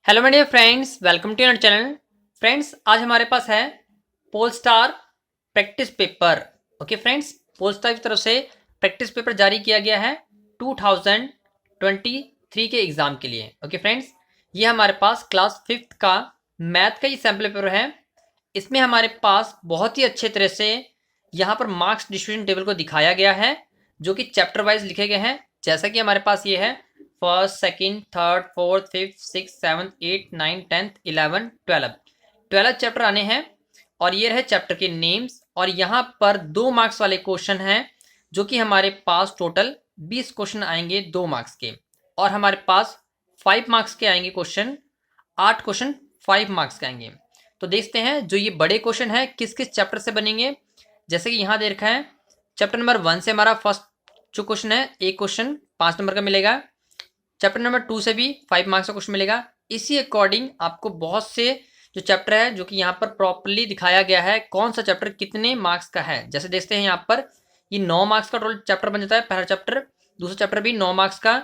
Hello my dear friends, welcome to your channel. Friends, आज हमारे पास है Polestar practice paper. Okay friends, Polestar की तरफ से प्रैक्टिस पेपर जारी किया गया है 2023 के एग्जाम के लिए। ओके फ्रेंड्स, ये हमारे पास क्लास 5th का मैथ का ही सैम्पल पेपर है। इसमें हमारे पास बहुत ही अच्छे तरह से यहाँ पर मार्क्स डिस्ट्रीब्यूशन टेबल को दिखाया गया है, जो कि चैप्टर वाइज लिखे गए हैं। जैसा कि हमारे पास ये है first, second, third, fourth, fifth, six, seventh, eight, 9, 10, 11, 12 chapter आने हैं। और ये रहे चैप्टर के नेम्स। और यहाँ पर 2 मार्क्स वाले क्वेश्चन हैं, जो कि हमारे पास टोटल 20 क्वेश्चन आएंगे 2 मार्क्स के। और हमारे पास 5 मार्क्स के आएंगे क्वेश्चन, 8 क्वेश्चन 5 मार्क्स के आएंगे। तो देखते हैं जो ये बड़े क्वेश्चन है किस किस चैप्टर से बनेंगे। जैसे कि यहाँ दे रखा है चैप्टर नंबर 1 से हमारा फर्स्ट जो क्वेश्चन है, एक क्वेश्चन 5 नंबर का मिलेगा। चैप्टर नंबर 2 से भी 5 मार्क्स का क्वेश्चन मिलेगा। इसी अकॉर्डिंग आपको बहुत से जो चैप्टर है, जो कि यहाँ पर प्रॉपरली दिखाया गया है कौन सा चैप्टर कितने मार्क्स का है। जैसे देखते हैं यहाँ पर ये 9 मार्क्स का टोटल चैप्टर बन जाता है। पहला चैप्टर, दूसरा चैप्टर भी 9 मार्क्स का,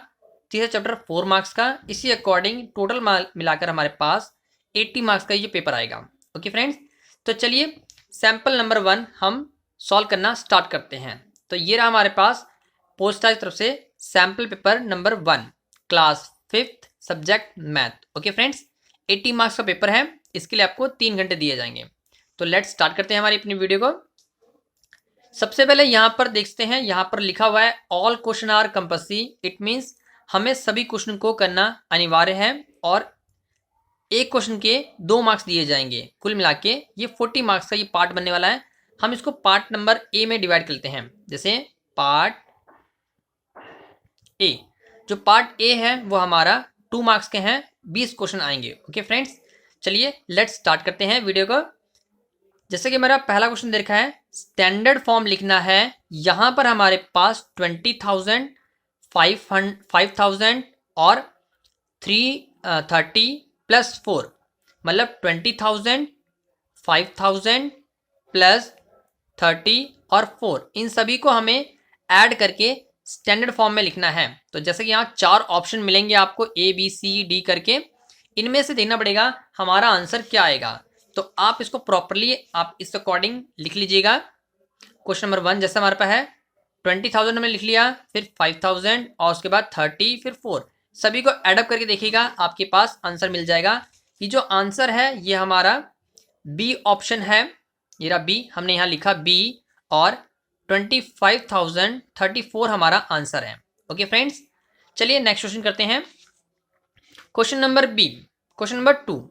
तीसरा चैप्टर 4 मार्क्स का। इसी अकॉर्डिंग टोटल मिलाकर हमारे पास 80 मार्क्स का ये पेपर आएगा। ओके फ्रेंड्स, तो चलिए सैंपल नंबर 1 हम सॉल्व करना स्टार्ट करते हैं। तो ये रहा हमारे पास पोस्टा की तरफ से sample paper number 1 class 5th subject math. Okay friends, 80 marks का पेपर है। इसके लिए आपको 3 घंटे दिए जाएंगे। तो लेट्स स्टार्ट करते हैं हमारी अपनी वीडियो को। सबसे पहले यहाँ पर देखते हैं, यहाँ पर लिखा हुआ है all question are compulsory. It means हमें सभी क्वेश्चन को करना अनिवार्य है। और एक क्वेश्चन के 2 मार्क्स दिए जाएंगे। कुल मिला के ये 40 मार्क्स का ये पार्ट बनने वाला है। हम इसको पार्ट नंबर ए में डिवाइड कर लेते हैं। जैसे पार्ट ए, जो पार्ट ए है वो हमारा 2 मार्क्स के हैं, 20 क्वेश्चन आएंगे। ओके फ्रेंड्स, चलिए लेट्स स्टार्ट करते हैं वीडियो को। जैसे कि मेरा पहला क्वेश्चन दे रखा है स्टैंडर्ड फॉर्म लिखना है। यहां पर हमारे पास 20,000, 5,000 और 330 प्लस 4, मतलब 20,000, 5,000 प्लस 30 और 4, इन सभी को हमें ऐड करके स्टैंडर्ड फॉर्म में लिखना है। तो जैसे कि यहाँ 4 ऑप्शन मिलेंगे आपको ए बी सी डी करके, इनमें से देखना पड़ेगा हमारा आंसर क्या आएगा। तो आप इसको प्रॉपरली आप इस अकॉर्डिंग लिख लीजिएगा। क्वेश्चन नंबर 1 जैसे हमारे पास है 20,000 हमने लिख लिया, फिर 5,000 और उसके बाद 30, फिर 4, सभी को एडअप करके देखिएगा, आपके पास आंसर मिल जाएगा। ये जो आंसर है ये हमारा बी ऑप्शन है। ये रहा बी, हमने यहाँ लिखा बी, और 25,034 हमारा आंसर है। ओके फ्रेंड्स, चलिए नेक्स्ट क्वेश्चन करते हैं। Question number B, question number 2,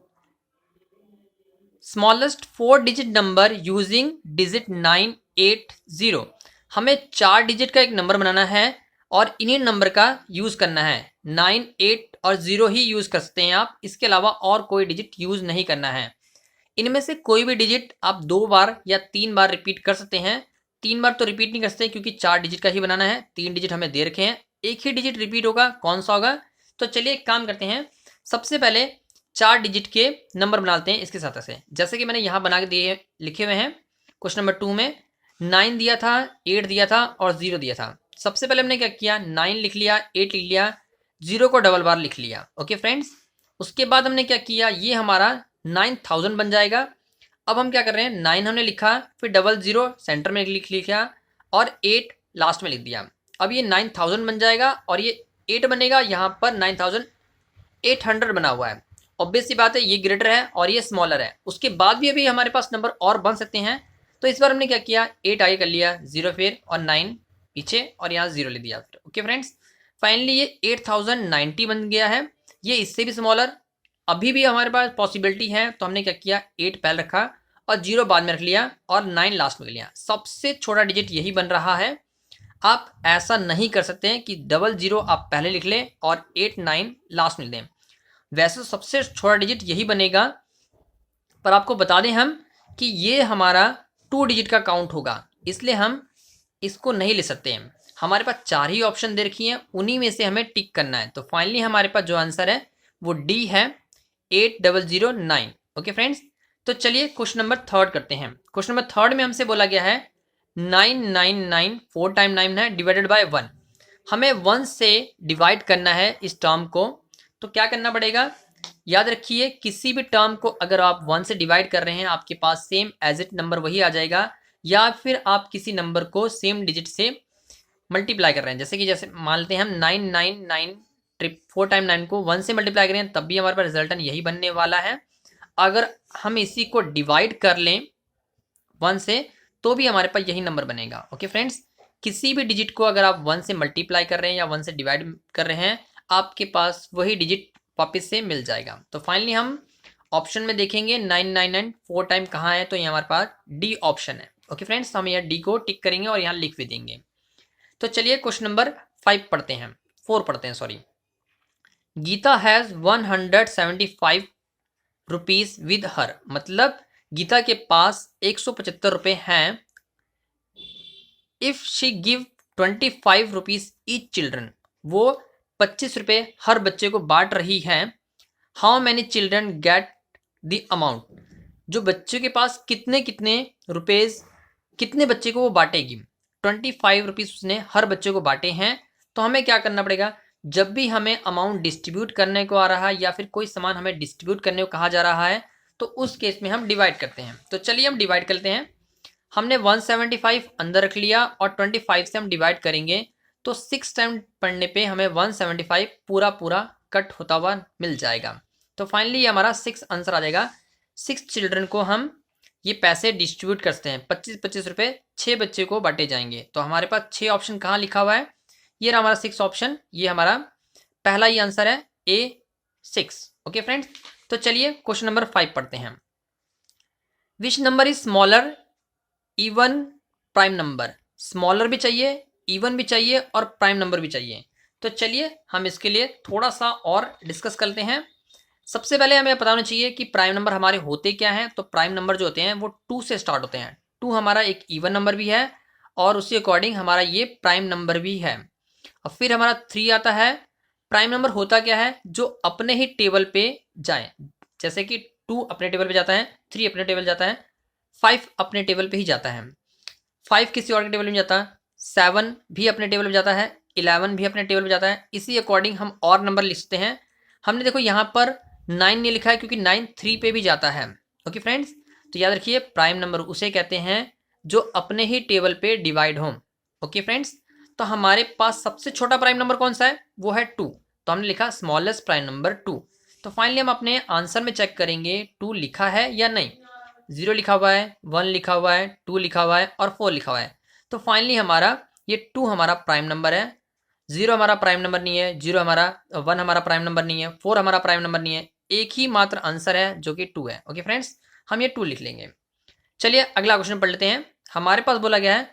smallest 4 digit number using digit 980। हमें 4 डिजिट का एक नंबर बनाना है और इन्हीं नंबर का यूज करना है। 9, 8 और 0 ही यूज कर सकते हैं आप, इसके अलावा और कोई डिजिट यूज नहीं करना है। इनमें से कोई भी डिजिट आप 2 बार या 3 बार रिपीट कर सकते हैं। 3 बार तो रिपीट नहीं कर सकते क्योंकि 4 डिजिट का ही बनाना है। 3 डिजिट हमें दे रखे हैं, एक ही डिजिट रिपीट होगा, कौन सा होगा। तो चलिए एक काम करते हैं, सबसे पहले 4 डिजिट के नंबर बनाते हैं इसके साथ से। जैसे कि मैंने यहाँ बना के दिए लिखे हुए हैं। क्वेश्चन नंबर 2 में 9 दिया था, 8 दिया था और 0 दिया था। सबसे पहले हमने क्या किया, 9 लिख लिया, 8 लिख लिया, 0 को डबल बार लिख लिया। ओके फ्रेंड्स, उसके बाद हमने क्या किया, ये हमारा 9,000 बन जाएगा। अब हम क्या कर रहे हैं, 9 हमने लिखा, फिर 00 सेंटर में लिख लिया और 8 लास्ट में लिख दिया। अब ये 9,000 बन जाएगा और ये 8 बनेगा, यहाँ पर 9,800 बना हुआ है। ऑब्वियस सी बात है, ये ग्रेटर है और ये स्मॉलर है। उसके बाद भी अभी हमारे पास नंबर और बन सकते हैं। तो इस बार हमने क्या किया, 8 आगे कर लिया, 0 फिर और 9 पीछे और यहाँ 0 ले दिया। ओके फ्रेंड्स, फाइनली ये 8,090 बन गया है। ये इससे भी स्मॉलर अभी भी हमारे पास पॉसिबिलिटी है, तो हमने क्या किया, 8 पहले रखा और 0 बाद में रख लिया और 9 लास्ट में लिया। सबसे छोटा डिजिट यही बन रहा है। आप ऐसा नहीं कर सकते हैं कि 00 आप पहले लिख लें और 8, 9 लास्ट में दें। वैसे तो सबसे छोटा डिजिट यही बनेगा, पर आपको बता दें हम कि ये हमारा 2 डिजिट का काउंट होगा, इसलिए हम इसको नहीं ले सकते हैं। हमारे पास 4 ही ऑप्शन दे रखी हैं, उन्हीं में से हमें टिक करना है। तो फाइनली हमारे पास जो आंसर है वो डी है, 8009। ओके फ्रेंड्स, तो चलिए क्वेश्चन नंबर 3 करते हैं। क्वेश्चन नंबर 3 में हमसे बोला गया है 999 4 टाइम 9 है डिवाइडेड बाय 1। हमें 1 से डिवाइड करना है इस टर्म को। तो क्या करना पड़ेगा, याद रखिए किसी भी टर्म को अगर आप 1 से डिवाइड कर रहे हैं आपके पास सेम एज इट नंबर वही आ जाएगा, या फिर आप किसी नंबर को सेम डिजिट से मल्टीप्लाई कर रहे हैं, जैसे मान लेते हैं हम 999 4 टाइम 9 को 1 से मल्टीप्लाई करें तब भी हमारे पास रिजल्टन यही बनने वाला है। अगर हम इसी को डिवाइड कर लें 1 से तो भी हमारे पास यही नंबर बनेगा। ओके फ्रेंड्स, किसी भी डिजिट को अगर आप 1 से मल्टीप्लाई कर रहे हैं या 1 से डिवाइड कर रहे हैं आपके पास वही डिजिट वापस से मिल जाएगा। तो फाइनली हम ऑप्शन में देखेंगे 999 4 टाइम कहाँ है, तो ये हमारे पास डी ऑप्शन है। ओके फ्रेंड्स, हम यहाँ डी को टिक करेंगे और यहाँ लिख भी देंगे। तो चलिए क्वेश्चन नंबर 5 पढ़ते हैं, 4 पढ़ते हैं sorry. Gita has 175 rupees with her, मतलब गीता के पास 175 रुपए हैं। If she give 25 rupees each children, वो 25 रुपए हर बच्चे को बांट रही है। How many children get the amount, जो बच्चे के पास कितने कितने रुपीज कितने बच्चे को वो बांटेगी। 25 रुपीज उसने हर बच्चे को बांटे हैं। तो हमें क्या करना पड़ेगा, जब भी हमें अमाउंट डिस्ट्रीब्यूट करने को आ रहा है या फिर कोई सामान हमें डिस्ट्रीब्यूट करने को कहा जा रहा है तो उस केस में हम डिवाइड करते हैं। तो चलिए हम डिवाइड करते हैं। हमने 175 अंदर रख लिया और 25 से हम डिवाइड करेंगे तो 6 टाइम पढ़ने पे हमें 175 पूरा पूरा कट होता हुआ मिल जाएगा। तो फाइनली हमारा 6 आंसर आ जाएगा। 6 चिल्ड्रन को हम ये पैसे डिस्ट्रीब्यूट करते हैं, 25-25 रुपए 6 बच्चे को बांटे जाएंगे। तो हमारे पास 6 ऑप्शन कहाँ लिखा हुआ है, ये रहा हमारा 6 ऑप्शन, ये हमारा पहला ही आंसर है A6। ओके फ्रेंड्स, तो चलिए क्वेश्चन नंबर 5 पढ़ते हैं। Which number is smaller even prime number, smaller भी चाहिए, इवन भी चाहिए और प्राइम नंबर भी चाहिए। तो चलिए हम इसके लिए थोड़ा सा और डिस्कस करते हैं। सबसे पहले हमें पता होना चाहिए कि प्राइम नंबर हमारे होते क्या हैं। तो प्राइम नंबर जो होते हैं वो 2 से स्टार्ट होते हैं। 2 हमारा एक इवन नंबर भी है और उसी अकॉर्डिंग हमारा ये प्राइम नंबर भी है। और फिर हमारा 3 आता है। प्राइम नंबर होता क्या है, जो अपने ही टेबल पे जाए, जैसे कि 2 अपने टेबल पे जाता है, 3 अपने टेबल जाता है, 5 अपने टेबल पे ही जाता है, 5 किसी और के टेबल में जाता है, 7 भी अपने टेबल पे जाता है, 11 भी अपने टेबल पे जाता है। इसी अकॉर्डिंग हम और नंबर लिखते हैं। हमने देखो यहाँ पर 9 नहीं लिखा है क्योंकि 9 3 पे भी जाता है। ओके फ्रेंड्स, तो याद रखिए प्राइम नंबर उसे कहते हैं जो अपने ही टेबल पे डिवाइड हो। ओके फ्रेंड्स, तो हमारे पास सबसे छोटा प्राइम नंबर कौन सा है, वो है 2। तो हमने लिखा स्मॉलेस्ट प्राइम नंबर 2। तो फाइनली हम अपने आंसर में चेक करेंगे 2 लिखा है या नहीं। 0 लिखा हुआ है, 1 लिखा हुआ है, 2 लिखा हुआ है और 4 लिखा हुआ है। तो फाइनली हमारा ये 2 हमारा प्राइम नंबर है। 0 हमारा प्राइम नंबर नहीं है, 1 हमारा प्राइम नंबर नहीं है, 4 हमारा प्राइम नंबर नहीं है। एक ही मात्र आंसर है जो कि 2 है। ओके फ्रेंड्स, हम ये 2 लिख लेंगे। चलिए अगला क्वेश्चन पढ़ लेते हैं। हमारे पास बोला गया है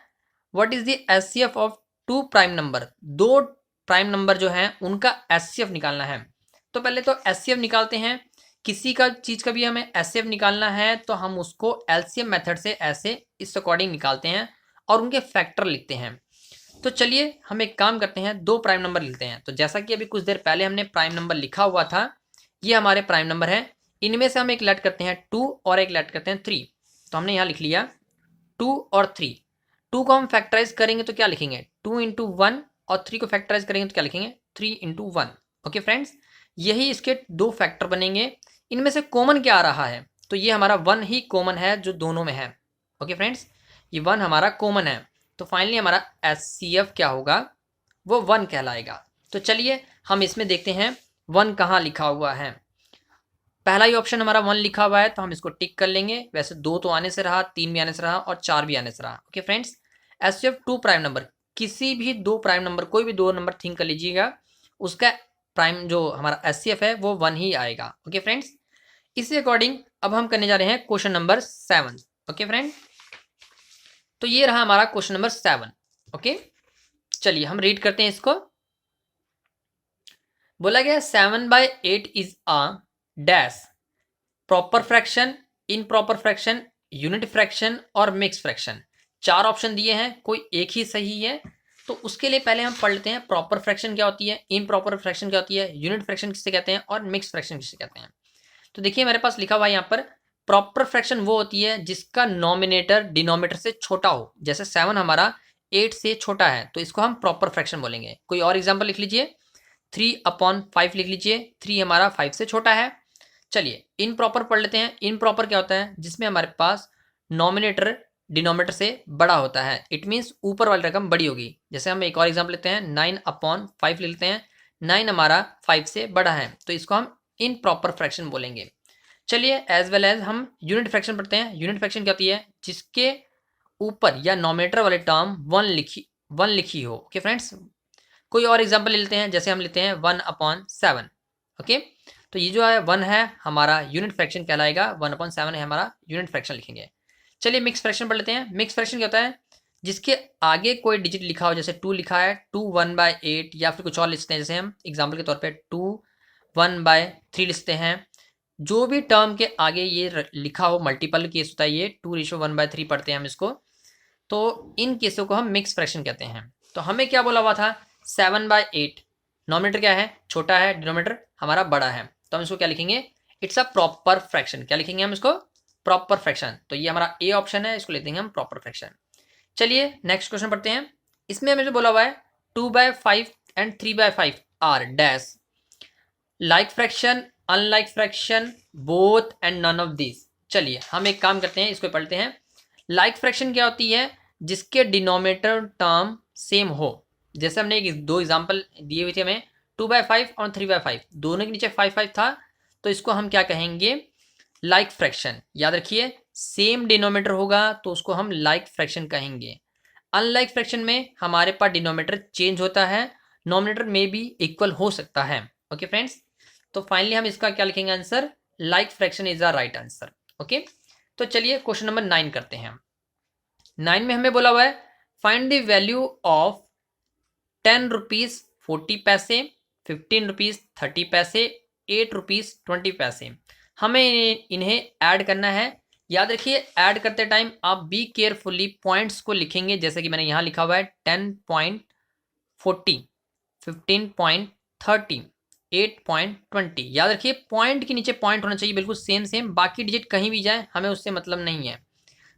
what is the HCF of 2 prime number, 2 prime number जो हैं उनका एचसीएफ निकालना है। तो पहले तो एचसीएफ निकालते हैं। किसी का चीज का भी हमें एचसीएफ निकालना है तो हम उसको एलसीएम मेथड से ऐसे इस अकॉर्डिंग निकालते हैं और उनके फैक्टर लिखते हैं। तो चलिए हम एक काम करते हैं, 2 प्राइम नंबर लिखते हैं। तो जैसा कि अभी कुछ देर पहले हमने प्राइम नंबर लिखा हुआ था, ये हमारे प्राइम नंबर है। इनमें से हम एक लेट करते हैं 2 और एक लेट करते हैं 3। तो हमने यहाँ लिख लिया 2 और 3। 2 को हम फैक्टराइज करेंगे तो क्या लिखेंगे 2 इंटू 1 और 3 को फैक्टराइज करेंगे तो क्या लिखेंगे 3 इंटू 1। ओके फ्रेंड्स, यही इसके 2 फैक्टर बनेंगे। इनमें से कॉमन क्या आ रहा है, तो ये हमारा 1 ही कॉमन है जो दोनों में है। ओके फ्रेंड्स, ये 1 हमारा कॉमन है। तो फाइनली हमारा एचसीएफ क्या होगा, वो 1 कहलाएगा। तो चलिए हम इसमें देखते हैं 1 कहाँ लिखा हुआ है। पहला ही ऑप्शन हमारा 1 लिखा हुआ है तो हम इसको टिक कर लेंगे। वैसे 2 तो आने से रहा, 3 भी आने से रहा और 4 भी आने से रहा। Okay friends, HCF 2 prime number, किसी भी 2 प्राइम नंबर, कोई भी 2 नंबर थिंक कर लीजिएगा, उसका प्राइम जो हमारा एचसीएफ है वो 1 ही आएगा। ओके फ्रेंड्स, इसी अकॉर्डिंग अब हम करने जा रहे हैं क्वेश्चन नंबर 7। ओके फ्रेंड, तो ये रहा हमारा क्वेश्चन नंबर 7। ओके, चलिए हम रीड करते हैं इसको। बोला गया 7/8 is a dash, proper fraction, improper fraction, unit fraction और मिक्स फ्रैक्शन। 4 ऑप्शन दिए हैं, कोई एक ही सही है। तो उसके लिए पहले हम पढ़ लेते हैं प्रॉपर फ्रैक्शन क्या होती है, इनप्रॉपर फ्रैक्शन क्या होती है, यूनिट फ्रैक्शन किसे कहते हैं और मिक्स फ्रैक्शन किसे कहते हैं। तो देखिए मेरे पास लिखा हुआ है यहाँ पर प्रॉपर फ्रैक्शन वो होती है जिसका नॉमिनेटर डिनोमिनेटर से छोटा हो। जैसे 7 हमारा 8 से छोटा है तो इसको हम प्रॉपर फ्रैक्शन बोलेंगे। कोई और एग्जांपल लिख लीजिए, 3/5 लिख लीजिए। 3 हमारा 5 से छोटा है। चलिए इनप्रॉपर पढ़ लेते हैं। इनप्रॉपर क्या होता है? जिसमें हमारे पास नॉमिनेटर डिनोमिनेटर से बड़ा होता है। इट मीन्स ऊपर वाली रकम बड़ी होगी। जैसे हम एक और एग्जाम्पल लेते हैं, 9/5 ले लेते हैं। 9 हमारा 5 से बड़ा है, तो इसको हम इनप्रॉपर फ्रैक्शन बोलेंगे। चलिए एज वेल एज हम यूनिट फ्रैक्शन पढ़ते हैं। यूनिट फ्रैक्शन क्या होती है? जिसके ऊपर या नॉमिनेटर वाले टर्म 1 लिखी हो। ओके फ्रेंड्स, कोई और एग्जाम्पल ले लेते हैं। जैसे हम लेते हैं 1/7। ओके, तो ये जो है 1 है हमारा यूनिट फ्रैक्शन कहलाएगा। 1/7 है हमारा यूनिट फ्रैक्शन लिखेंगे। चलिए मिक्स फ्रैक्शन पढ़ लेते हैं। मिक्स फ्रैक्शन क्या होता है? जिसके आगे कोई डिजिट लिखा हो, जैसे 2 लिखा है, 2 1/8, या फिर कुछ और लिखते हैं। जैसे हम एग्जाम्पल के तौर पे 2 1/3 लिखते हैं। जो भी टर्म के आगे ये लिखा हो, मल्टीपल केस होता है ये, 2:1/3 पढ़ते हैं हम इसको। तो इन केसों को हम मिक्स फ्रैक्शन कहते हैं। तो हमें क्या बोला हुआ था? 7/8। नॉमिनेटर क्या है? छोटा है, डिनोमिनेटर हमारा बड़ा है, तो हम इसको क्या लिखेंगे? It's a proper fraction. क्या लिखेंगे हम इसको? Proper fraction. तो ये हमारा ए ऑप्शन है, इसको ले देंगे हम प्रॉपर फ्रैक्शन। चलिए नेक्स्ट क्वेश्चन पढ़ते हैं। इसमें हमें जो बोला हुआ है 2/5 and 3/5 are dash like fraction, unlike fraction, both and none of this. चलिए हम एक काम करते हैं, इसको पढ़ते हैं। लाइक फ्रैक्शन क्या होती है? जिसके डिनोमिनेटर टर्म सेम हो। जैसे हमने एक 2 एग्जाम्पल दिए हुए थे हमें, 2/5 और 3/5, दोनों के नीचे 5 था, तो इसको हम क्या कहेंगे? Like fraction. याद रखिए, सेम डिनोमिनेटर होगा तो उसको हम लाइक फ्रैक्शन कहेंगे। अनलाइक फ्रैक्शन में हमारे पास डिनोमिनेटर चेंज होता है, नॉमिनेटर में भी इक्वल हो सकता है। ओके फ्रेंड्स, तो फाइनली हम इसका क्या लिखेंगे answer? Like fraction is the right answer. Okay, तो चलिए क्वेश्चन नंबर 9 करते हैं। 9 में हमें बोला हुआ है find the value of 10 rupees 40 पैसे, 15 रुपीज 30 पैसे, 8 रुपीज 20 पैसे। हमें इन्हें ऐड करना है। याद रखिए, ऐड करते टाइम आप बी केयरफुली पॉइंट्स को लिखेंगे। जैसे कि मैंने यहाँ लिखा हुआ है 10.40, 15.30, 8.20। याद रखिए, पॉइंट के नीचे पॉइंट होना चाहिए, बिल्कुल सेम सेम। बाकी डिजिट कहीं भी जाए हमें उससे मतलब नहीं है।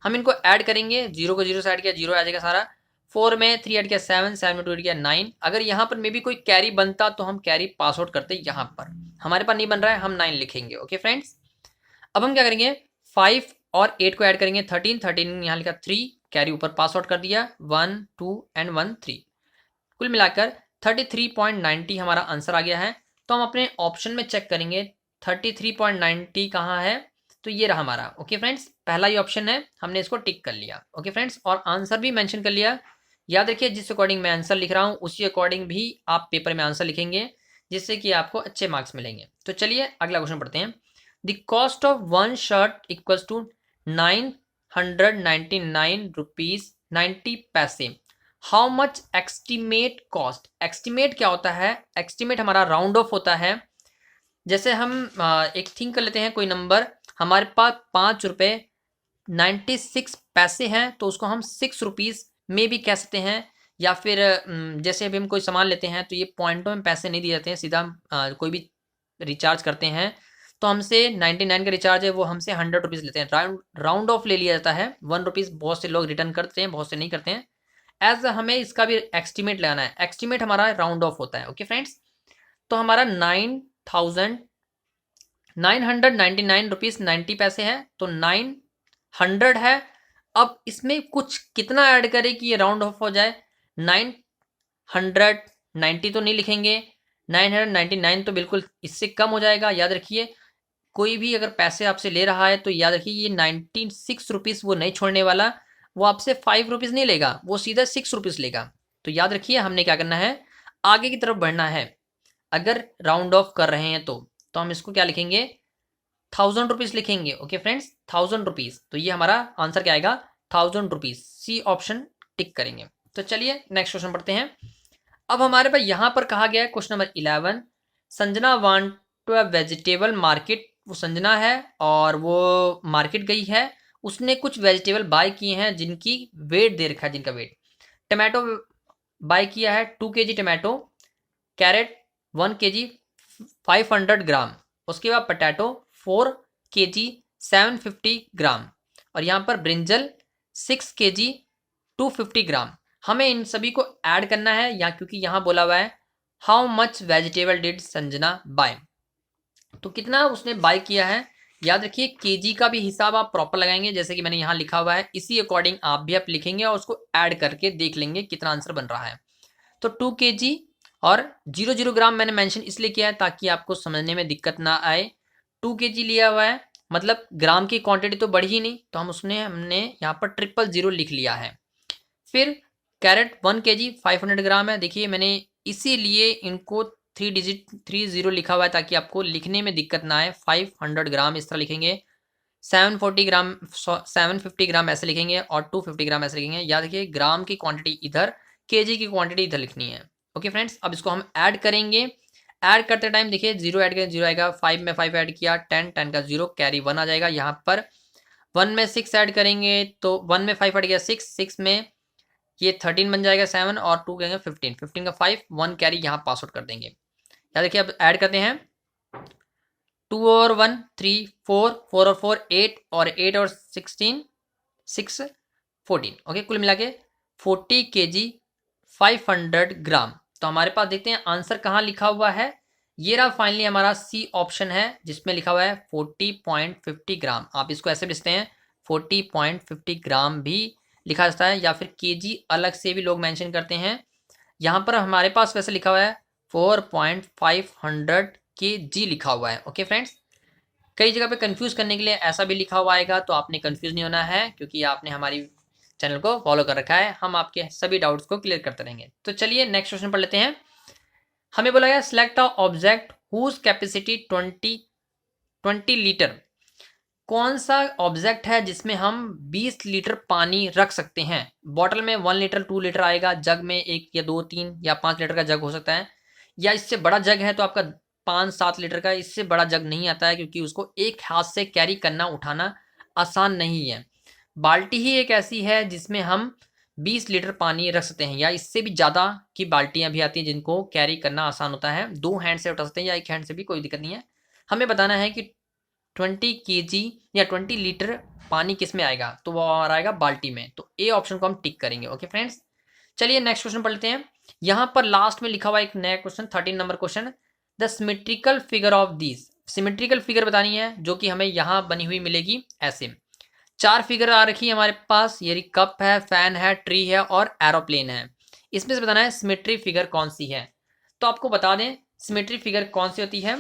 हम इनको ऐड करेंगे। 0 को 0 से ऐड किया, 0 आ जाएगा सारा। 4 में 3 ऐड किया 7, 7 में 2 ऐड किया 9। अगर यहाँ पर मे भी कोई कैरी बनता तो हम कैरी पास आउट करते। यहाँ पर हमारे पास नहीं बन रहा है, हम 9 लिखेंगे। ओके फ्रेंड्स, अब हम क्या करेंगे? 5 और 8 को ऐड करेंगे, 13, 13 यहाँ लिखा 3, कैरी ऊपर पास आउट कर दिया, 1 2 एंड 1 3। कुल मिलाकर 33.90 हमारा आंसर आ गया है। तो हम अपने ऑप्शन में चेक करेंगे 33.90 कहाँ है, तो ये रहा हमारा। ओके फ्रेंड्स, पहला ही ऑप्शन है, हमने इसको टिक कर लिया। ओके फ्रेंड्स, और आंसर भी मेंशन कर लिया। याद रखिए, जिस अकॉर्डिंग मैं आंसर लिख रहा हूँ उसी अकॉर्डिंग भी आप पेपर में आंसर लिखेंगे, जिससे कि आपको अच्छे मार्क्स मिलेंगे। तो चलिए अगला क्वेश्चन पढ़ते हैं। The cost of 1 shirt equals to 999 rupees 90 पैसे। How much estimate cost? Estimate क्या होता है? एस्टिमेट हमारा राउंड ऑफ होता है। जैसे हम एक थिंक कर लेते हैं, कोई नंबर हमारे पास 5 रुपये 96 पैसे हैं, तो उसको हम 6 रुपीज़ में भी कह सकते हैं। या फिर जैसे अभी हम कोई सामान लेते हैं तो ये पॉइंटों में पैसे नहीं दिए जाते हैं, सीधा कोई भी रिचार्ज करते हैं तो हमसे 99 का रिचार्ज है, वो हमसे 100 रुपीज़ लेते हैं। राउंड ऑफ ले लिया जाता है। 1 रुपीज़ बहुत से लोग रिटर्न करते हैं, बहुत से नहीं करते हैं। एज हमें इसका भी एस्टिमेट लगाना है। एस्टिमेट हमारा राउंड ऑफ होता है। ओके फ्रेंड्स, तो हमारा 9,999 रुपीज़ 90 पैसे है, तो 900 है। अब इसमें कुछ कितना ऐड करें कि ये राउंड ऑफ हो जाए? 990 तो नहीं लिखेंगे, 999 तो बिल्कुल इससे कम हो जाएगा। याद रखिए, कोई भी अगर पैसे आपसे ले रहा है तो याद रखिए ये 96 रुपीज़ वो नहीं छोड़ने वाला। वो आपसे 5 रुपीज़ नहीं लेगा, वो सीधा 6 रुपीज़ लेगा। तो याद रखिए, हमने क्या करना है? आगे की तरफ बढ़ना है। अगर राउंड ऑफ कर रहे हैं तो हम इसको क्या लिखेंगे? 1000 रुपीज़ लिखेंगे। Okay friends, 1000 rupees. तो ये हमारा आंसर क्या आएगा? 1000 रुपीज़। सी ऑप्शन टिक करेंगे। तो चलिए नेक्स्ट क्वेश्चन पढ़ते हैं। अब हमारे पास यहाँ पर कहा गया है question number 11, Sanjana want to a vegetable market. वो संजना है और वो मार्केट गई है। उसने कुछ वेजिटेबल बाय किए हैं जिनकी वेट दे रखा है, जिनका वेट। टमाटो बाय किया है 2 kg टमाटो, कैरेट 1 kg 500 ग्राम, उसके बाद पटैटो 4 kg 750 ग्राम, और यहाँ पर ब्रिंजल 6 kg 250 ग्राम। हमें इन सभी को ऐड करना है, या क्योंकि यहाँ बोला हुआ है how much vegetable did Sanjana buy. तो कितना उसने बाय किया है, याद रखिए केजी का भी हिसाब आप प्रॉपर लगाएंगे, जैसे कि मैंने यहाँ लिखा हुआ है इसी अकॉर्डिंग आप भी आप लिखेंगे और उसको ऐड करके देख लेंगे कितना आंसर बन रहा है। तो 2 kg और 0 ग्राम मैंने मेंशन इसलिए किया है ताकि आपको समझने में दिक्कत ना आए। 2 kg लिया हुआ है मतलब ग्राम की क्वांटिटी तो बढ़ी ही नहीं, तो हमने यहाँ पर 000 लिख लिया है। फिर कैरेट 1 kg 500 ग्राम है। देखिए मैंने इसीलिए इनको 30 लिखा हुआ है ताकि आपको लिखने में दिक्कत ना आए। 500 ग्राम इस तरह लिखेंगे, 740 ग्राम 750 ग्राम ऐसे लिखेंगे और 250 ग्राम ऐसे लिखेंगे। याद रखिए ग्राम की क्वांटिटी इधर, केजी की क्वांटिटी इधर लिखनी है। ओके फ्रेंड्स, अब इसको हम ऐड करेंगे। ऐड करते टाइम देखिए 0 ऐड करें 0 आएगा, 5 में 5 ऐड किया 10, 10 का 0 कैरी 1 आ जाएगा। यहाँ पर 1 में 6 ऐड करेंगे तो 1 में 5 हट गया 6, 6 में ये 13 बन जाएगा 7 और 2 कहेंगे 15, 15 का 5, 1 कैरी यहाँ पास आउट कर देंगे। याद देखिए अब ऐड करते हैं 2 और 1 3, 4, 4 और 4 8 और 8 और 16 6 14। ओके कुल मिला के 40 kg 500 ग्राम। तो हमारे पास देखते हैं आंसर कहाँ लिखा हुआ है। ये रहा फाइनली हमारा सी ऑप्शन है जिसमें लिखा हुआ है 40.50 ग्राम। आप इसको ऐसे भी लिखते हैं 40.50 ग्राम भी लिखा जाता है या फिर केजी अलग से भी लोग मेंशन करते हैं। यहाँ पर हमारे पास वैसे लिखा हुआ है 4.500 kg लिखा हुआ है। ओके फ्रेंड्स, कई जगह पे कंफ्यूज करने के लिए ऐसा भी लिखा हुआ आएगा, तो आपने कंफ्यूज नहीं होना है क्योंकि आपने हमारी चैनल को फॉलो कर रखा है। हम आपके सभी डाउट्स को क्लियर करते रहेंगे। तो चलिए नेक्स्ट क्वेश्चन पढ़ लेते हैं। हमें बोला गया select a object whose capacity 20 litre. कौन सा ऑब्जेक्ट है जिसमें हम 20 लीटर पानी रख सकते हैं। बॉटल में 1 लीटर 2 लीटर आएगा, जग में 1 या 2 3 या 5 लीटर का जग हो सकता है, या इससे बड़ा जग है तो आपका 5-7 लीटर का। इससे बड़ा जग नहीं आता है क्योंकि उसको एक हाथ से कैरी करना उठाना आसान नहीं है। बाल्टी ही एक ऐसी है जिसमें हम 20 लीटर पानी रख सकते हैं, या इससे भी ज़्यादा की बाल्टियां भी आती हैं जिनको कैरी करना आसान होता है, 2 हैंड से उठा सकते हैं या 1 हैंड से भी, कोई दिक्कत नहीं है। हमें बताना है कि 20 kg या 20 लीटर पानी किस में आएगा, तो वो हमारा आएगा बाल्टी में। तो ए ऑप्शन को हम टिक करेंगे। ओके फ्रेंड्स, चलिए नेक्स्ट क्वेश्चन पढ़ लेते हैं। यहाँ पर लास्ट में लिखा हुआ एक नया question 13 number question, the symmetrical figure of these. Symmetrical figure बतानी है जो कि हमें यहाँ बनी हुई मिलेगी। ऐसे 4 फिगर आ रखी है हमारे पास, ये कप है, फैन है, ट्री है और एरोप्लेन है। इसमें से बताना है सिमेट्री फिगर कौन सी है। तो आपको बता दें सिमेट्री फिगर कौन सी होती है,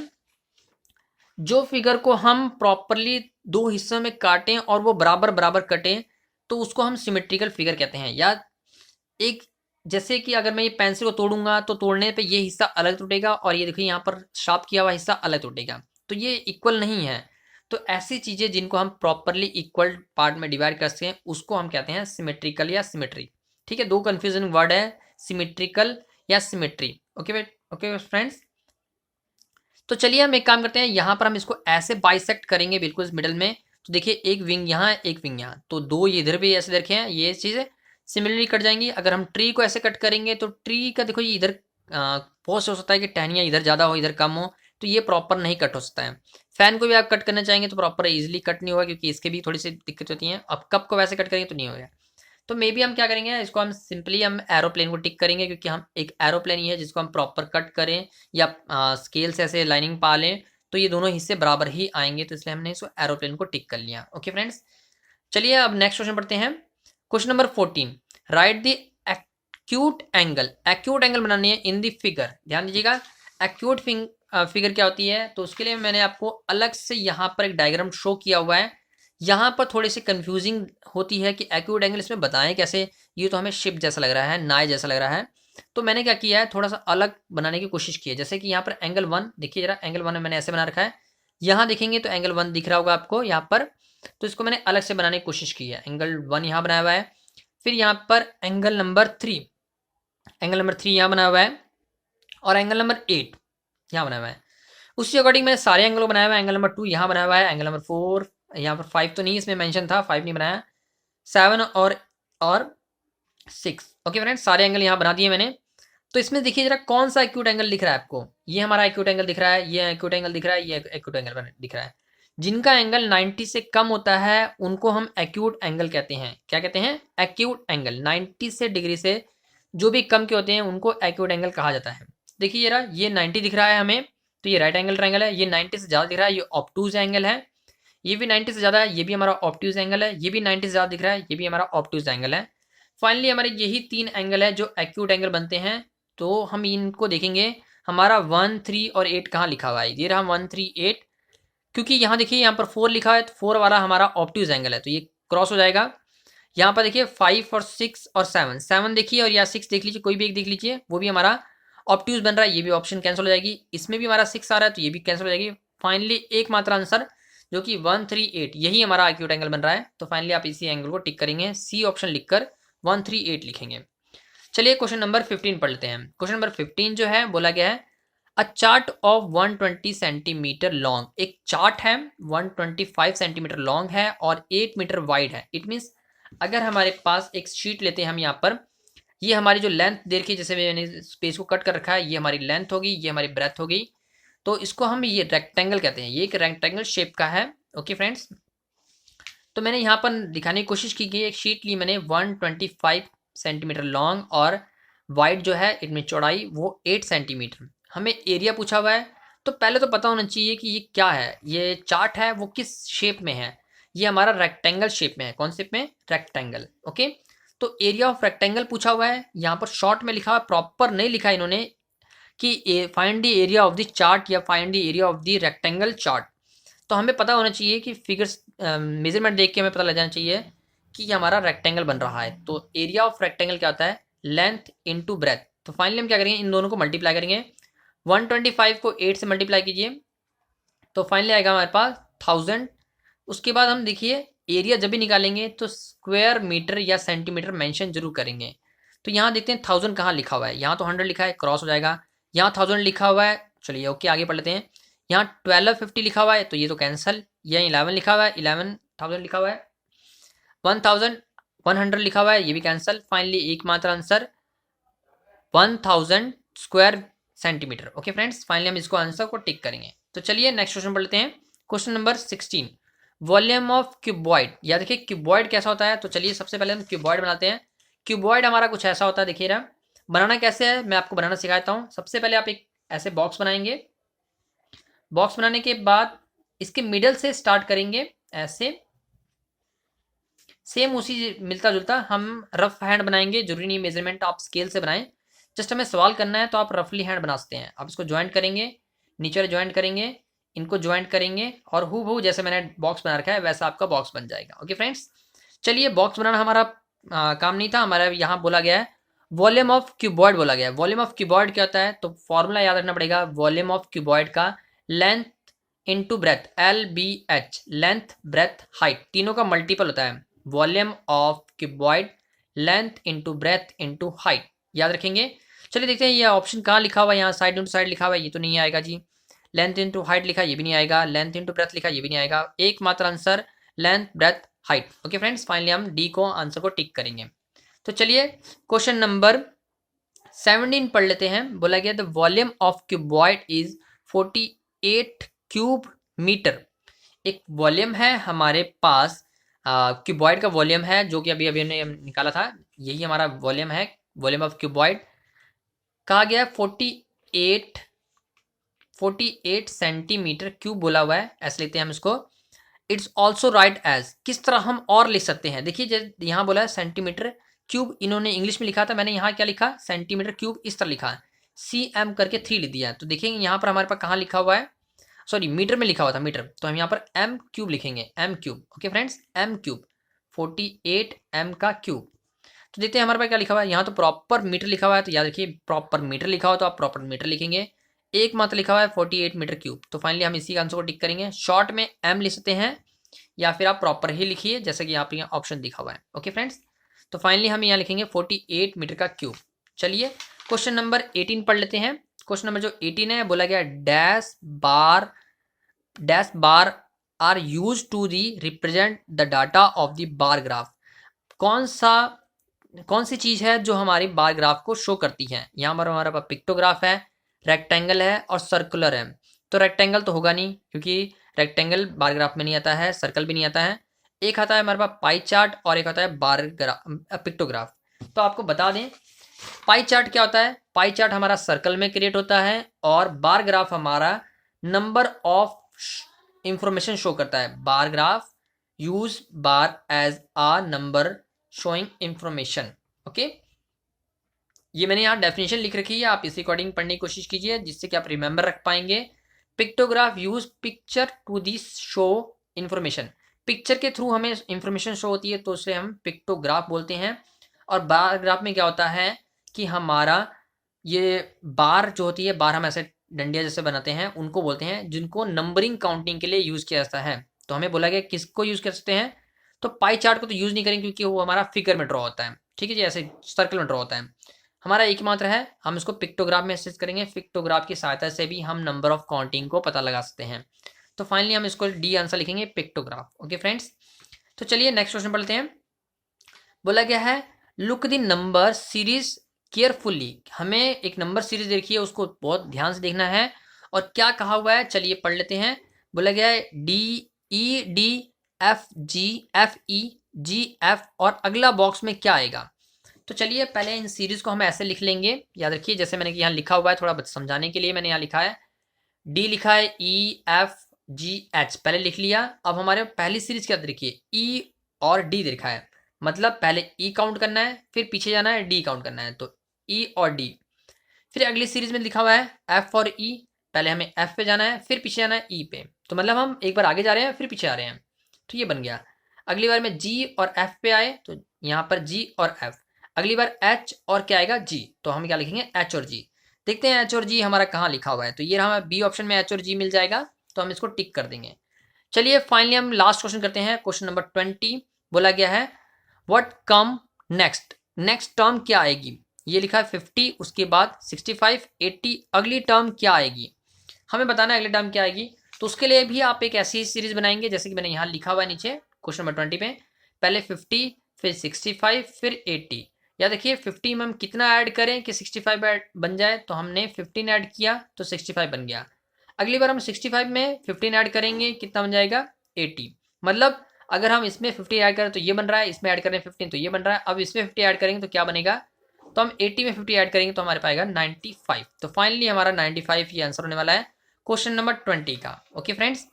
जो फिगर को हम प्रॉपरली 2 हिस्सों में काटें और वो बराबर बराबर कटें तो उसको हम सिमेट्रिकल फिगर कहते हैं। या एक जैसे कि अगर मैं ये पेंसिल को तोड़ूंगा तो तोड़ने पे ये हिस्सा अलग टूटेगा और ये देखिए यहाँ पर शार्प किया हुआ हिस्सा अलग टूटेगा, तो ये इक्वल नहीं है। तो ऐसी चीज़ें जिनको हम प्रॉपरली इक्वल पार्ट में डिवाइड कर सकते हैं उसको हम कहते हैं सिमेट्रिकल या सिमेट्री। ठीक है, 2 कंफ्यूजन वर्ड है सिमेट्रिकल या सिमेट्री। ओके ओके फ्रेंड्स, तो चलिए हम एक काम करते हैं, यहाँ पर हम इसको ऐसे बाइसेक्ट करेंगे बिल्कुल मिडल में। तो देखिए एक विंग यहाँ है एक विंग यहाँ, तो 2 ये इधर भी ऐसे रखे हैं, ये चीज़ें सिमिलरली कट जाएंगी। अगर हम ट्री को ऐसे कट करेंगे तो ट्री का देखो ये इधर बहुत हो सकता है कि टहनियाँ इधर ज़्यादा हो इधर कम हो, तो ये प्रॉपर नहीं कट हो सकता है। फैन को भी आप कट करना चाहेंगे तो प्रॉपर इजीली कट नहीं होगा क्योंकि इसके भी थोड़ी सी दिक्कत होती है। अब कप को वैसे कट करेंगे तो नहीं होगा। तो मे बी हम क्या करेंगे, इसको हम सिंपली हम एरोप्लेन को टिक करेंगे क्योंकि हम एक एरोप्लेन ही है जिसको हम प्रॉपर कट करें या स्केल से ऐसे लाइनिंग पा लें तो ये दोनों हिस्से बराबर ही आएंगे, तो इसलिए हमने इसको एरोप्लेन को टिक कर लिया। ओके फ्रेंड्स, चलिए अब नेक्स्ट क्वेश्चन पढ़ते हैं। Question number 14, right the acute angle. Acute angle बनानी है इन द फिगर। ध्यान दीजिएगा एक्यूट फिगर क्या होती है, तो उसके लिए मैंने आपको अलग से यहाँ पर एक डायग्राम शो किया हुआ है। यहाँ पर थोड़ी सी कंफ्यूजिंग होती है कि एक्यूट एंगल इसमें बताएं कैसे, ये तो हमें शिप जैसा लग रहा है, नाय जैसा लग रहा है। तो मैंने क्या किया है, थोड़ा सा अलग बनाने की कोशिश की है। जैसे कि यहाँ पर एंगल 1 देखिए जरा, एंगल 1 मैंने ऐसे बना रखा है, यहाँ देखेंगे तो एंगल 1 दिख रहा होगा आपको यहाँ पर, तो इसको मैंने अलग से बनाने की कोशिश की है। एंगल 1 यहाँ बनाया हुआ है, फिर यहाँ पर एंगल नंबर 3 यहाँ बना हुआ है और एंगल नंबर 8 यहाँ बनाया हुआ है। उसी अकॉर्डिंग मैंने सारे एंगल बनाया हुआ है। एंगल नंबर 2 यहाँ बनाया हुआ है, एंगल नंबर 4 यहाँ पर, 5 तो नहीं इसमें मेंशन था, 5 नहीं बनाया, 7 और 6। ओके फ्रेंड्स, सारे एंगल यहाँ बना दिए मैंने। तो इसमें देखिए जरा कौन सा एक्यूट एंगल दिख रहा है आपको। ये हमारा एक्यूट एंगल दिख रहा है, ये एक्यूट एंगल दिख रहा है, ये एक्यूट एंगल दिख रहा है। जिनका एंगल 90 से कम होता है उनको हम एक्यूट एंगल कहते हैं। क्या कहते हैं, एक्यूट एंगल। 90 से डिग्री से जो भी कम के होते हैं उनको एक्यूट एंगल कहा जाता है। देखिए जरा ये 90 दिख रहा है हमें, तो ये राइट एंगल ट्रायंगल है। ये 90 से ज़्यादा दिख रहा है, ये ऑब्टूज एंगल है। ये भी 90 से ज़्यादा है, ये भी हमारा ऑब्टूज एंगल है। ये भी 90 से ज़्यादा दिख रहा है, ये भी हमारा ऑब्टूज एंगल है। फाइनली हमारे यही 3 एंगल है जो एक्यूट एंगल बनते हैं। तो हम इनको देखेंगे, हमारा 1, 3 और 8 कहाँ लिखा हुआ है। ये रहा 1, 3, 8, क्योंकि यहाँ देखिए यहाँ पर 4 लिखा है, तो 4 वाला हमारा ऑब्टूज एंगल है, तो ये क्रॉस हो जाएगा। यहाँ पर देखिए 5 और 6 और 7, 7 देखिए और या 6 देख लीजिए, कोई भी एक देख लीजिए, वो भी हमारा ऑब्ट्यूज बन रहा है। ये भी ऑप्शन कैंसिल हो जाएगी। इसमें भी हमारा 6 आ रहा है, तो ये भी कैंसिल हो जाएगी। फाइनली एकमात्र आंसर जो कि 1, 3, 8 यही हमारा एक्यूट एंगल बन रहा है। तो फाइनली आप इसी एंगल को टिक करेंगे, सी ऑप्शन लिखकर 1, 3, 8 लिखेंगे। चलिए क्वेश्चन नंबर 15 पढ़ लेते हैं। क्वेश्चन नंबर 15 जो है बोला गया है, अ चार्ट ऑफ 120 सेंटीमीटर लॉन्ग, एक चार्ट है 125 सेंटीमीटर लॉन्ग है और 8 मीटर वाइड है। इट मीन्स अगर हमारे पास एक शीट लेते हैं हम, यहाँ पर ये हमारी जो लेंथ दे रखी है, जैसे मैंने स्पेस को कट कर रखा है, ये हमारी लेंथ होगी, ये हमारी ब्रेथ होगी, तो इसको हम ये रेक्टेंगल कहते हैं। ये एक रेक्टेंगल शेप का है। ओके फ्रेंड्स, तो मैंने यहाँ पर दिखाने की कोशिश की कि एक शीट ली मैंने 125 सेंटीमीटर लॉन्ग और वाइड जो है इनमें चौड़ाई वो 8 सेंटीमीटर। हमें एरिया पूछा हुआ है, तो पहले तो पता होना चाहिए कि ये क्या है, ये चार्ट है वो किस शेप में है। ये हमारा रेक्टेंगल शेप में है। कौन शेप में? रेक्टेंगल। ओके, तो एरिया ऑफ रेक्टेंगल पूछा हुआ है। यहाँ पर शॉर्ट में लिखा हुआ, प्रॉपर नहीं लिखा इन्होंने कि find the area of the chart या find the area of the rectangle chart. तो हमें पता होना चाहिए कि फिगर्स मेजरमेंट देख के हमें पता लग जाना चाहिए कि ये हमारा रेक्टेंगल बन रहा है। तो एरिया ऑफ रेक्टेंगल क्या होता है? Length into breadth. तो फाइनली हम क्या करेंगे, इन दोनों को मल्टीप्लाई करेंगे। 125 को 8 से मल्टीप्लाई कीजिए, तो फाइनली आएगा हमारे पास 1000। उसके बाद हम देखिए एरिया जब भी निकालेंगे तो स्क्वायर मीटर या सेंटीमीटर मेंशन जरूर करेंगे। तो यहाँ देखते हैं 1000 कहाँ लिखा हुआ है। यहाँ तो 100 लिखा है, क्रॉस हो जाएगा। यहाँ 1000 लिखा हुआ है, चलिए ओके आगे पढ़ लेते हैं। यहाँ 1250 लिखा हुआ है, तो ये तो कैंसिल। यहाँ 11 लिखा हुआ है, 11,000 लिखा हुआ है। 1100 लिखा हुआ है, ये भी कैंसिल। फाइनली एकमात्र answer 1000 square centimetre. Okay friends, finally हम इसको आंसर को टिक करेंगे। तो चलिए नेक्स्ट क्वेश्चन पढ़ लेते हैं। Question number 16, volume of cuboid. या देखिए क्यूबॉइड कैसा होता है, तो चलिए सबसे पहले हम क्यूबॉइड बनाते हैं। क्यूबॉइड हमारा कुछ ऐसा होता है, देखिए ना बनाना कैसे है, मैं आपको बनाना सिखाता हूँ। सबसे पहले आप एक ऐसे बॉक्स बनाएंगे। बॉक्स बनाने के बाद इसके मिडल से स्टार्ट करेंगे ऐसे, सेम उसी मिलता जुलता हम रफ हैंड बनाएंगे। जरूरी नहीं मेजरमेंट आप स्केल से बनाएं, जस्ट हमें सवाल करना है तो आप रफली हैंड बना सकते हैं। आप इसको ज्वाइंट करेंगे, नीचे ज्वाइंट करेंगे, इनको ज्वाइंट करेंगे और हूबहू जैसे मैंने बॉक्स बना रखा है वैसा आपका बॉक्स बन जाएगा। ओके फ्रेंड्स, चलिए बॉक्स बनाना हमारा काम नहीं था। हमारा यहाँ बोला गया है वॉल्यूम ऑफ क्यूबॉइड बोला गया है। वॉल्यूम ऑफ क्यूबॉइड क्या होता है, तो फॉर्मूला याद रखना पड़ेगा। वॉल्यूम ऑफ क्यूबॉइड का length into breadth, LBH, length breadth height तीनों का मल्टीपल होता है। Volume of cuboid length into breadth into height, याद रखेंगे। चलिए देखते हैं ये ऑप्शन कहाँ लिखा हुआ है। यहाँ साइड इंटू साइड लिखा हुआ है, ये तो नहीं आएगा जी। लेंथ इंटू हाइट लिखा, ये भी नहीं आएगा। लेंथ इंटू ब्रेथ लिखा, ये भी नहीं आएगा। एकमात्र answer length breadth height. Okay friends, finally हम डी को आंसर को टिक करेंगे। तो चलिए क्वेश्चन नंबर 17 पढ़ लेते हैं। बोला गया the volume of cuboid is 48 cube metre. एक वॉल्यूम है हमारे पास, क्यूबॉइड का वॉल्यूम है जो कि अभी अभी हमने निकाला था, यही हमारा वॉल्यूम है। वॉल्यूम ऑफ क्यूबॉइड कहा गया 48 सेंटीमीटर क्यूब बोला हुआ है, ऐसे लिखते हैं हम इसको। इट्स ऑल्सो राइट एज, किस तरह हम और लिख सकते हैं, देखिए यहाँ बोला है सेंटीमीटर क्यूब, इन्होंने इंग्लिश में लिखा था, मैंने यहाँ क्या लिखा, सेंटीमीटर क्यूब इस तरह लिखा है, CM करके 3 लिख दिया है। तो देखेंगे यहाँ पर हमारे पास कहाँ लिखा हुआ है, सॉरी मीटर में लिखा हुआ था मीटर, तो हम यहाँ पर M क्यूब लिखेंगे, M cube. Okay friends, M cube 48 M का क्यूब। तो देखते हैं हमारे पास क्या लिखा हुआ है। यहाँ तो प्रॉपर मीटर लिखा हुआ है, तो याद रखिए प्रॉपर मीटर लिखा हुआ तो आप प्रॉपर मीटर लिखेंगे। एक मात्र लिखा हुआ है 48 मीटर क्यूब, तो फाइनली हम इसी आंसर को टिक करेंगे। शॉर्ट में M लिख सकते हैं या फिर आप प्रॉपर ही लिखिए जैसे कि यहाँ पर ऑप्शन दिखा हुआ है। ओके फ्रेंड्स, तो फाइनली हम यहाँ लिखेंगे 48 मीटर का क्यूब। चलिए क्वेश्चन नंबर 18 पढ़ लेते हैं। क्वेश्चन नंबर जो 18 है, बोला गया dash bar are use to the represent the data of the bar graph. कौन सी चीज़ है जो हमारी बार ग्राफ को शो करती है। यहाँ पर हमारे पास पिक्टोग्राफ है, रेक्टेंगल है और सर्कुलर है। तो रेक्टेंगल तो होगा नहीं क्योंकि रेक्टेंगल बार ग्राफ में नहीं आता है, सर्कल भी नहीं आता है। एक आता है हमारे पास पाई चार्ट और एक आता है पिक्टोग्राफ। तो आपको बता दें पाई चार्ट क्या होता है। पाई चार्ट हमारा सर्कल में क्रिएट होता है और बार ग्राफ हमारा नंबर ऑफ इंफॉर्मेशन शो करता है। बार ग्राफ यूज बार एज आ नंबर शोइंग इंफॉर्मेशन। ओके, ये मैंने यहाँ डेफिनेशन लिख रखी है, आप इसी अकॉर्डिंग पढ़ने की कोशिश कीजिए जिससे कि आप रिमेंबर रख पाएंगे। Pictograph use picture to this show information. Picture के थ्रू हमें इंफॉर्मेशन शो होती है तो उसे हम पिक्टोग्राफ बोलते हैं। और बार ग्राफ में क्या होता है कि हमारा ये बार जो होती है, बार हम ऐसे डंडिया जैसे बनाते हैं, उनको बोलते हैं जिनको नंबरिंग काउंटिंग के लिए यूज किया जाता है। तो हमें बोला गया किसको यूज कर सकते हैं, तो पाई चार्ट को तो यूज नहीं करेंगे क्योंकि वो हमारा फिगर में ड्रॉ होता है। ठीक है जी, ऐसे सर्कल में ड्रॉ होता है। हमारा एक मात्र है, हम इसको पिक्टोग्राफ में असिस्ट करेंगे। पिक्टोग्राफ की सहायता से भी हम नंबर ऑफ काउंटिंग को पता लगा सकते हैं। तो फाइनली हम इसको डी आंसर लिखेंगे, पिक्टोग्राफ। ओके फ्रेंड्स, तो चलिए नेक्स्ट क्वेश्चन पढ़ते हैं। बोला गया है look the number series carefully. हमें एक नंबर सीरीज देखी है, उसको बहुत ध्यान से देखना है। और क्या कहा हुआ है चलिए पढ़ लेते हैं। बोला गया है DED FGFE GF और अगला बॉक्स में क्या आएगा। तो चलिए पहले इन सीरीज को हम ऐसे लिख लेंगे, याद रखिए जैसे मैंने यहाँ लिखा हुआ है, थोड़ा समझाने के लिए मैंने यहाँ लिखा है। डी लिखा है EFGH पहले लिख लिया। अब हमारे पहली सीरीज क्या देखिए, E और D लिखा है, मतलब पहले E काउंट करना है, फिर पीछे जाना है D काउंट करना है, तो E और D। फिर अगली सीरीज में लिखा हुआ है F और E, पहले हमें F पे जाना है, फिर पीछे जाना है E पे। तो मतलब हम एक बार आगे जा रहे हैं फिर पीछे आ रहे हैं, तो ये बन गया। अगली बार में G और F पे आए तो यहाँ पर G और F। अगली बार H और क्या आएगा G, तो हम क्या लिखेंगे H और G। देखते हैं H और G हमारा कहाँ लिखा हुआ है, तो ये हमें बी ऑप्शन में H और G मिल जाएगा, तो हम इसको टिक कर देंगे। चलिए फाइनली हम लास्ट क्वेश्चन करते हैं, क्वेश्चन नंबर 20। बोला गया है what come next, next term क्या आएगी। ये लिखा है 50, उसके बाद 65, 80, अगली टर्म क्या आएगी, हमें बताना है अगली टर्म क्या आएगी। तो उसके लिए भी आप एक ऐसी सीरीज बनाएंगे जैसे कि मैंने यहाँ लिखा हुआ है नीचे क्वेश्चन नंबर 20 पे, पहले 50, फिर 65, फिर 80। या देखिए 50 में हम कितना ऐड करें कि 65 बन जाए, तो हमने 15 ऐड किया तो 65 बन गया। अगली बार हम 65 में 15 ऐड करेंगे, कितना बन जाएगा 80। मतलब अगर हम इसमें 50 ऐड करें तो ये बन रहा है, इसमें ऐड करें 15 तो ये बन रहा है। अब इसमें 50 ऐड करेंगे तो क्या बनेगा, तो हम 80 में 50 ऐड करेंगे तो हमारे पाएगा 95। तो फाइनली हमारा 95 ये आंसर होने वाला है क्वेश्चन नंबर 20 का। ओके फ्रेंड्स,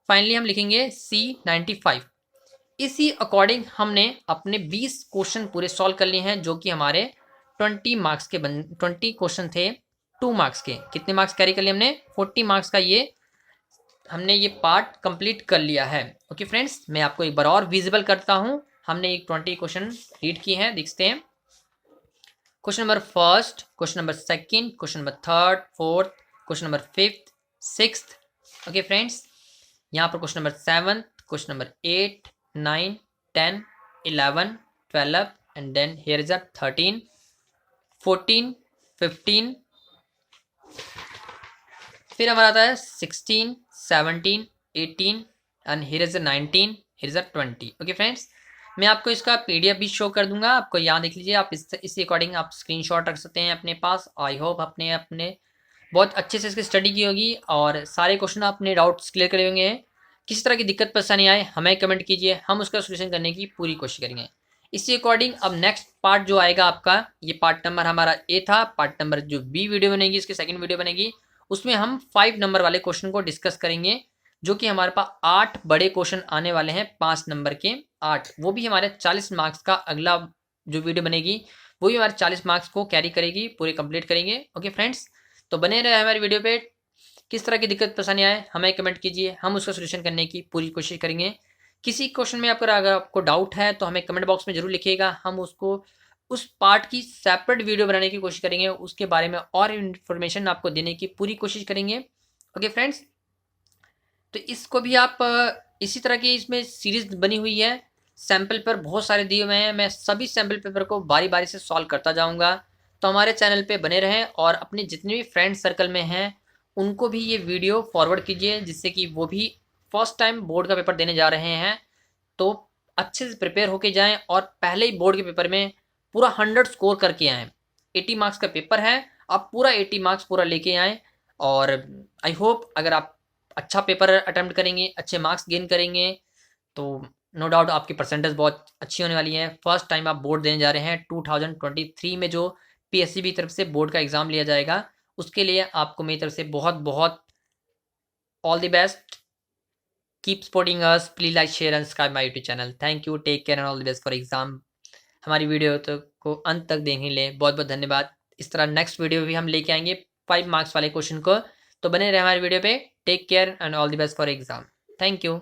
फाइनली हम लिखेंगे C95। इसी अकॉर्डिंग हमने अपने 20 क्वेश्चन पूरे सॉल्व कर लिए हैं, जो कि हमारे 20 मार्क्स के 20 क्वेश्चन थे 2 मार्क्स के। कितने मार्क्स कैरी कर लिए हमने, 40 मार्क्स का ये हमने ये पार्ट कंप्लीट कर लिया है। ओके फ्रेंड्स, मैं आपको एक बार और विजिबल करता हूँ। हमने एक 20 क्वेश्चन रीड किए हैं, देखते हैं। Question number first, question number second, question number third, fourth, question number fifth, sixth. Okay friends, यहाँ पर question number 7, question number 8, 9, 10, 11, 12 and then here is a 13, 14, 15, फिर हमारा आता है 16, 17, 18 and here is a 19, here is a 20। Okay friends, मैं आपको इसका PDF भी शो कर दूंगा, आपको यहाँ देख लीजिए। आप इसी अकॉर्डिंग आप स्क्रीनशॉट रख सकते हैं अपने पास। आई होप अपने बहुत अच्छे से इसकी स्टडी की होगी और सारे क्वेश्चन अपने डाउट्स क्लियर करे होंगे। किसी तरह की दिक्कत परेशानी आए हमें कमेंट कीजिए, हम उसका सोल्यूशन करने की पूरी कोशिश करेंगे। इसी अकॉर्डिंग अब नेक्स्ट पार्ट जो आएगा आपका, ये पार्ट नंबर हमारा A था। पार्ट नंबर जो B वीडियो बनेगी, इसकी सेकंड वीडियो बनेगी, उसमें हम 5 नंबर वाले क्वेश्चन को डिस्कस करेंगे, जो कि हमारे पास 8 बड़े क्वेश्चन आने वाले हैं, 5 नंबर के 8। वो भी हमारे 40 मार्क्स का अगला जो वीडियो बनेगी वो भी हमारे 40 मार्क्स को कैरी करेगी, पूरे कंप्लीट करेंगे। ओके फ्रेंड्स, तो बने रहे हमारी वीडियो पे। किस तरह की दिक्कत परेशानी आए हमें कमेंट कीजिए, हम उसका सोल्यूशन करने की पूरी कोशिश करेंगे। किसी क्वेश्चन में अगर आपको डाउट है तो हमें कमेंट बॉक्स में जरूर लिखिएगा, हम उसको उस पार्ट की सेपरेट वीडियो बनाने की कोशिश करेंगे, उसके बारे में और इन्फॉर्मेशन आपको देने की पूरी कोशिश करेंगे। ओके फ्रेंड्स, तो इसको भी आप इसी तरह की इसमें सीरीज बनी हुई है, सैम्पल पेपर बहुत सारे दिए हुए हैं, मैं सभी सैम्पल पेपर को बारी बारी से सॉल्व करता जाऊंगा। तो हमारे चैनल पे बने रहें और अपने जितने भी फ्रेंड सर्कल में हैं उनको भी ये वीडियो फॉरवर्ड कीजिए, जिससे कि वो भी फर्स्ट टाइम बोर्ड का पेपर देने जा रहे हैं तो अच्छे से प्रिपेयर होके जाएं और पहले ही बोर्ड के पेपर में पूरा 100 स्कोर करके आएँ। 80 मार्क्स का पेपर है, आप पूरा 80 मार्क्स पूरा लेके आएँ। और आई होप अगर आप अच्छा पेपर अटेम्प्ट करेंगे, अच्छे मार्क्स गेन करेंगे, तो नो डाउट आपकी परसेंटेज बहुत अच्छी होने वाली है। फर्स्ट टाइम आप बोर्ड देने जा रहे हैं 2023 में, जो PSCB की तरफ से बोर्ड का एग्ज़ाम लिया जाएगा, उसके लिए आपको मेरी तरफ से बहुत बहुत all the best, keep supporting us, please like share and subscribe my YouTube channel. Thank you, take care and all the best for exam. हमारी वीडियो को अंत तक देखने के लिए बहुत बहुत धन्यवाद। इस तरह नेक्स्ट वीडियो भी हम लेके आएंगे 5 मार्क्स वाले क्वेश्चन को, तो बने रहे हमारी वीडियो पे। Take care and all the best for exam. Thank you.